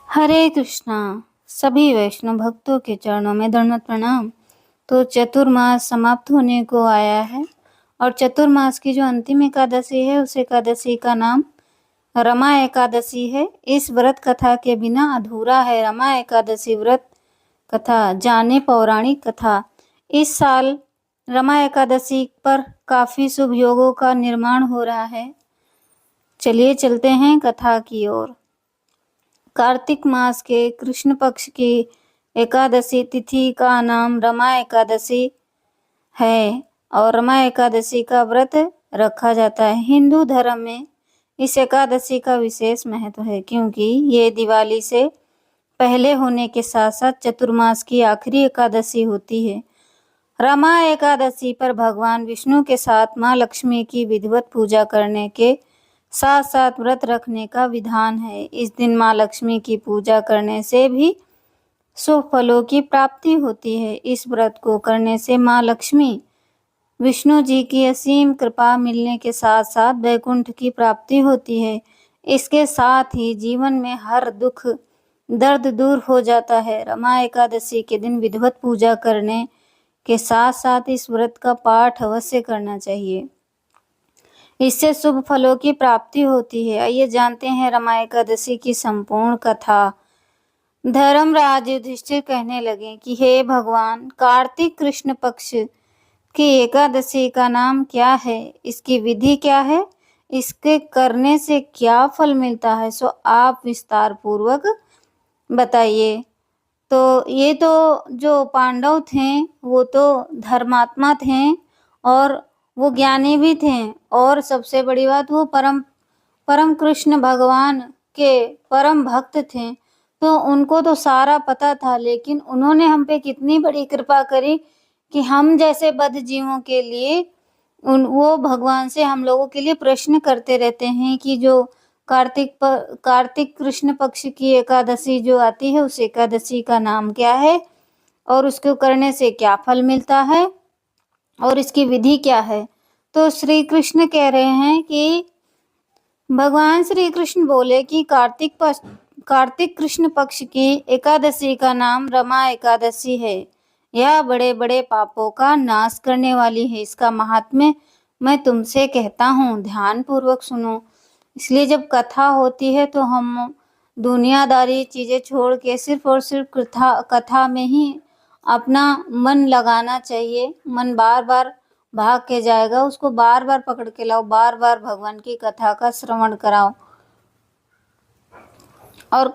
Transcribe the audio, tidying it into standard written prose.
हरे कृष्णा। सभी वैष्णव भक्तों के चरणों में दंडवत प्रणाम। तो चतुर्मास समाप्त होने को आया है और चतुर्मास की जो अंतिम एकादशी है उस एकादशी का नाम रमा एकादशी है। इस व्रत कथा के बिना अधूरा है रमा एकादशी व्रत कथा। जाने पौराणिक कथा। इस साल रमा एकादशी पर काफी शुभ योगों का निर्माण हो रहा है। चलिए चलते हैं कथा की ओर। कार्तिक मास के कृष्ण पक्ष की एकादशी तिथि का नाम रमा एकादशी है और रमा एकादशी का व्रत रखा जाता है। हिंदू धर्म में इस एकादशी का विशेष महत्व है क्योंकि ये दिवाली से पहले होने के साथ साथ चतुर्मास की आखिरी एकादशी होती है। रमा एकादशी पर भगवान विष्णु के साथ माँ लक्ष्मी की विधिवत पूजा करने के साथ साथ व्रत रखने का विधान है। इस दिन माँ लक्ष्मी की पूजा करने से भी शुभ फलों की प्राप्ति होती है। इस व्रत को करने से माँ लक्ष्मी विष्णु जी की असीम कृपा मिलने के साथ साथ वैकुंठ की प्राप्ति होती है। इसके साथ ही जीवन में हर दुख दर्द दूर हो जाता है। रमा एकादशी के दिन विधिवत पूजा करने के साथ साथ इस व्रत का पाठ अवश्य करना चाहिए। इससे शुभ फलों की प्राप्ति होती है। आइए जानते हैं रमा एकादशी की संपूर्ण कथा। धर्मराज युधिष्ठिर कहने लगे कि हे भगवान, कार्तिक कृष्ण पक्ष की एकादशी का नाम क्या है, इसकी विधि क्या है, इसके करने से क्या फल मिलता है, सो आप विस्तार पूर्वक बताइए। तो ये तो जो पांडव थे वो तो धर्मात्मा थे और वो ज्ञानी भी थे और सबसे बड़ी बात वो परम कृष्ण भगवान के परम भक्त थे। तो उनको तो सारा पता था, लेकिन उन्होंने हम पे कितनी बड़ी कृपा करी कि हम जैसे बद्ध जीवों के लिए वो भगवान से हम लोगों के लिए प्रश्न करते रहते हैं कि जो कार्तिक कृष्ण पक्ष की एकादशी जो आती है उस एकादशी का नाम क्या है और उसको करने से क्या फल मिलता है और इसकी विधि क्या है। तो श्री कृष्ण कह रहे हैं कि भगवान श्री कृष्ण बोले कि कार्तिक कृष्ण पक्ष की एकादशी का नाम रमा एकादशी है। यह बड़े बड़े पापों का नाश करने वाली है। इसका महात्म्य मैं तुमसे कहता हूँ, ध्यान पूर्वक सुनो। इसलिए जब कथा होती है तो हम दुनियादारी चीजें छोड़ के सिर्फ और सिर्फ कथा में ही अपना मन लगाना चाहिए। मन बार बार भाग के जाएगा, उसको बार बार पकड़ के लाओ, बार बार भगवान की कथा का श्रवण कराओ और